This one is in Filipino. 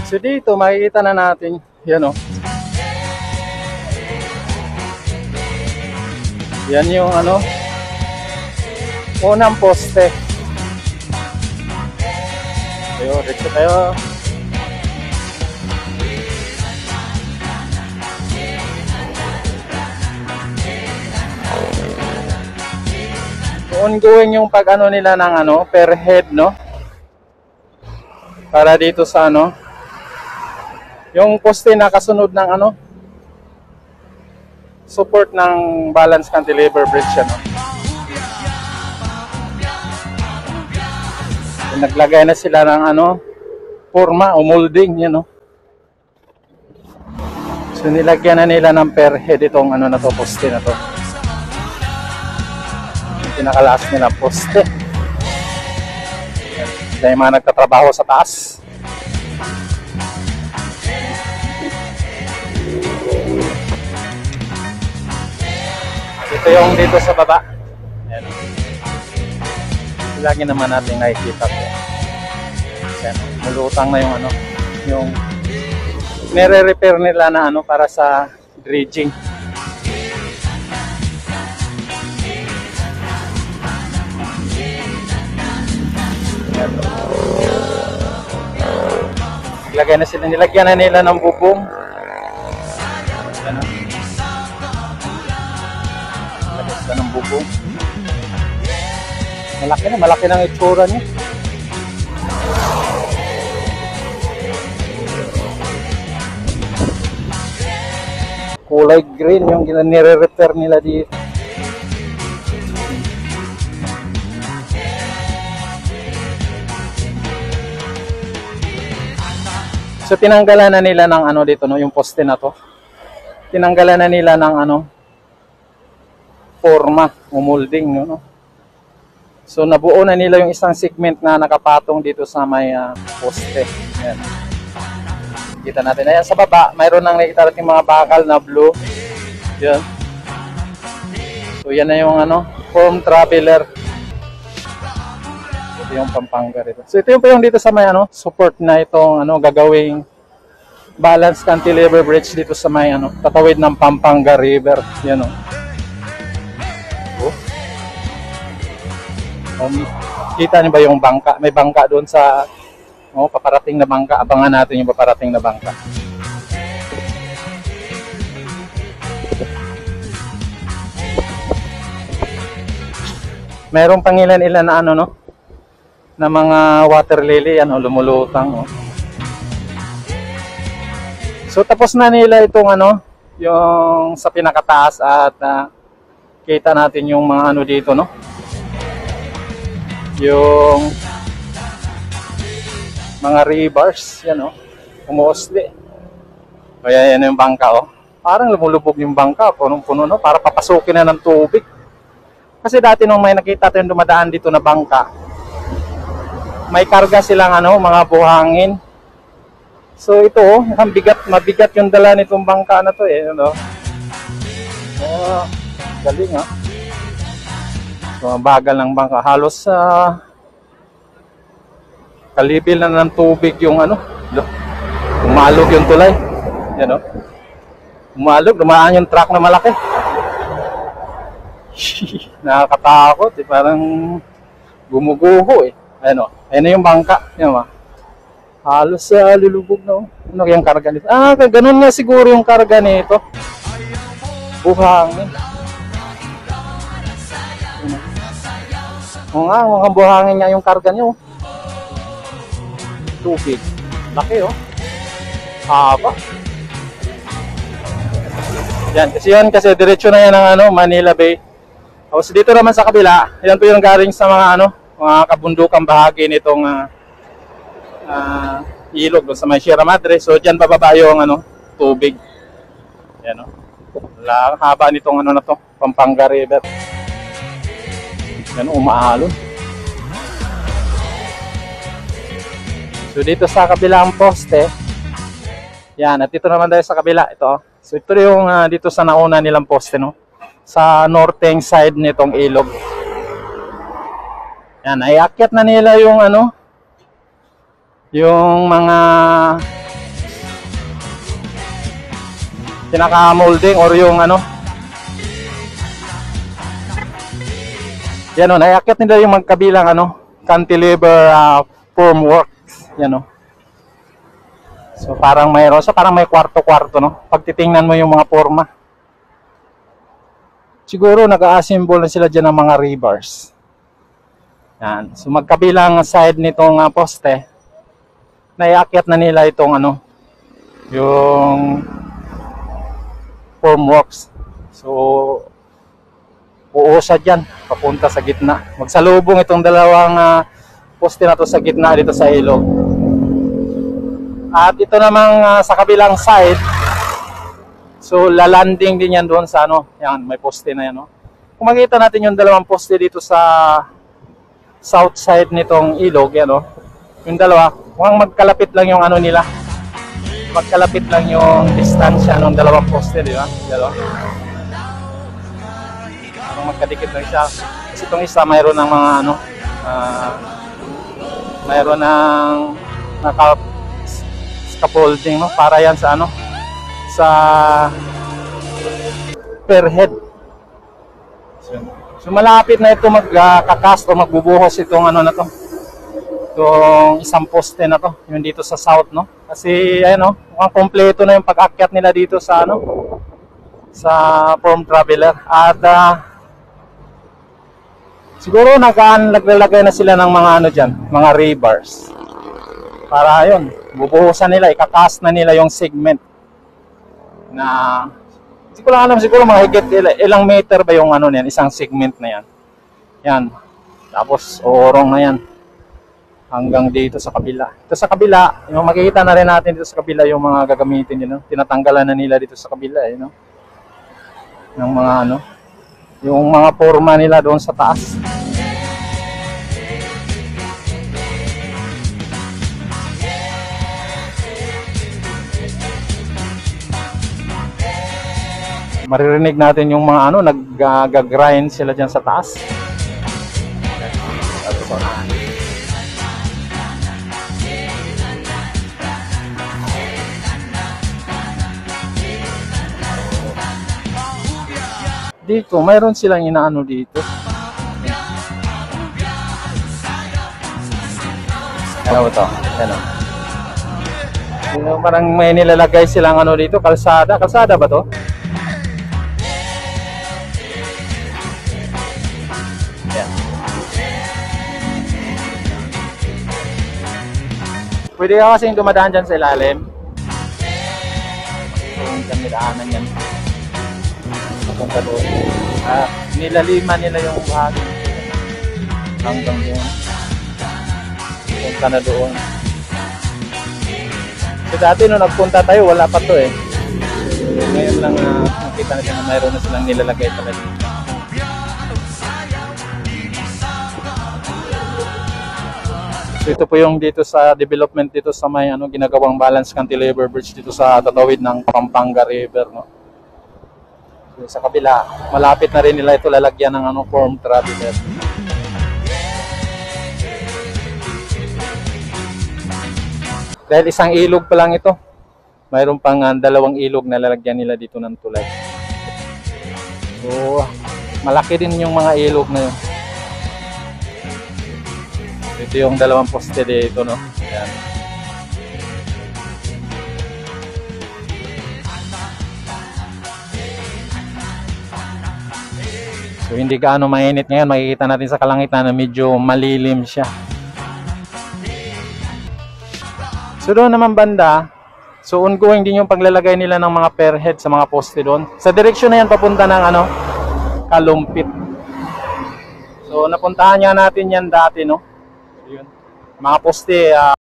So dito makikita na natin, yan o. Yan yung ano, unang poste. Ayun, dito tayo. Ongoing yung pag ano nila ng ano, per head, no? Para dito sa ano, yung poste na kasunod ng ano, support ng balance cantilever bridge, ano. Naglagay na sila ng ano, forma o molding, yan, no. So nilagyan na nila ng per head itong ano na to, poste na to. Pinakalaas nila poste. Dahil mga nagtatrabaho sa taas. Ito yung dito sa baba. Ayan. Lagi naman natin nakikita ko. Ayan. Mulutang na yung ano, yung nire-repair nila na ano para sa dredging. Nilagyan na nila ng bubong. Ano? Lagyan sila ng bubong. Malaki na ang itsura niya. Kulay green yung nire-repair nila dito. So tinanggalan na nila ng ano dito, no, yung poste na to. Tinanggalan na nila ng ano, forma o molding, no. So nabuo na nila yung isang segment na nakapatong dito sa may poste. Ayan. Kita natin. Ayan sa baba, mayroon nang nakita natin mga bakal na blue. Yan. So yan na yung ano, foam traveler. Ito yung Pampanga rito. So ito yung dito sa may ano, support na itong ano gagawing balance cantilever bridge dito sa may ano, tatawid ng Pampanga River. Yan oh. Kita niyo ba yung bangka? May bangka doon sa paparating na bangka. Abangan natin yung paparating na bangka. Mayroong pangilan-ilan na ano, no? Na mga water lily, ano, lumulutang, oh. So tapos na nila itong ano, yung sa pinakataas at kita natin yung mga ano dito, no? Yung mga rebars, yan, oh. Umuusli. Kaya yan yung bangka, oh. Parang lumulubog yung bangka, punong-puno, no? Para papasukin na ng tubig. Kasi dati nung may nakita tayong dumadaan dito na bangka, may karga silang ano, mga buhangin. So ito, ang mabigat yung dala nitong bangka na to, eh, ano. Oh, galing, ha. So bagal ng bangka, halos kalibil na ng tubig yung ano, umalog yung tulay. Yan, oh. Umalog, dumaan yung truck na malaki. Nakakatakot, eh, parang gumuguho, eh. Ano, ayun yung bangka, yan ba? Halos lulubog na, oh. Ano yung karga nito? Ganun nga siguro yung karga nito. Buhangin. Oo nga, mga buhangin nga yung karga niyo. Tubig. Laki, oh. Haba. Yan, kasi diretso na yan ng ano, Manila Bay. Tapos dito naman sa kabila, yan po yung galing sa mga ano, mga kabundukang bahagi nitong ilog sa may Sierra Madre. So diyan bababa yung ano, tubig. Yan, oh. Wala, haba nitong ano na to, Pampanga River. Yan, umaalon. So dito sa kabilang poste, yan, at dito naman tayo sa kabila, ito. So ito yung dito sa nauna nilang poste, no? Sa northern side nitong ilog. Yan, ay akyat na nila yung ano, yung mga pinaka-molding or yung ano. Yan o, naiakyat nila yung magkabilang ano, cantilever formworks. Yan o. So parang mayroon, so parang may kwarto-kwarto, no? Pag titingnan mo yung mga forma. Siguro nag-a-assemble na sila dyan ng mga rebars. Yan. So magkabilang side nitong poste, naiakyat na nila itong ano, yung formworks. So uusad yan, papunta sa gitna. Magsalubong itong dalawang poste na to sa gitna dito sa ilog. At ito namang sa kabilang side, so lalanding din yan doon sa ano, yan, may poste na yan. No? Kung makita natin yung dalawang poste dito sa south side nitong ilog, yan, no? Yung dalawa, mukhang magkalapit lang yung ano nila. Magkalapit lang yung distansya ng dalawang poste, di ba? Dalawa. Magkadikit lang siya. Kasi itong isa, mayroon ng mga ano, mayroon ng scaffolding, no? Para yan sa ano, sa per head. So malapit na ito magkakast o magbubuhos itong ano na to, itong isang poste na to, yung dito sa south, no? Kasi ayun, no, mukhang kompleto na yung pag-akyat nila dito sa ano, sa Forum Traveler. At siguro naglalagay na sila ng mga ano dyan, mga rebars. Para ayun, bubuhusan nila, ikakast na nila yung segment na hindi ko lang alam, siguro mga higit ilang meter ba yung ano niyan, isang segment na yan. Yan. Tapos orong na yan hanggang dito sa kabila. Ito sa kabila, yung makikita na rin natin dito sa kabila yung mga gagamitin nila. Tinatanggalan na nila dito sa kabila, no? Ng mga ano, yung mga forma nila doon sa taas. Maririnig natin yung mga ano, nag-grind sila dyan sa taas. Dito, mayroon silang inaano dito. Ano ito? Ano? Parang may nilalagay silang ano dito, kalsada. Kalsada ba to? Pwede ka kasing dumadaan dyan sa ilalim. Kung kami daanan yan. Papunta doon. Nilaliman nila yung bahagi. Hanggang doon. Punta na doon. So dati nung nagpunta tayo, wala pa to eh. Ngayon lang nakita natin na mayroon na silang nilalagay talaga. So ito po yung dito sa development dito sa may ano, ginagawang balance cantilever bridge dito sa tatawid ng Pampanga River, no. So, sa kabila, malapit na rin nila ito lalagyan ng ano, Forum Traveler. Dahil isang ilog pa lang ito, mayroon pang dalawang ilog na lalagyan nila dito ng tulay. So malaki din yung mga ilog na yun. Ito yung dalawang poste dito, no? Ayan. So hindi gaano mainit ngayon, makikita natin sa kalangitan na medyo malilim siya. So doon naman banda, so ongoing din yung paglalagay nila ng mga per head sa mga poste doon. Sa direksyon na yan papunta ng ano, Kalumpit. So napuntahan nga natin yan dati, no? Yun. Mga poste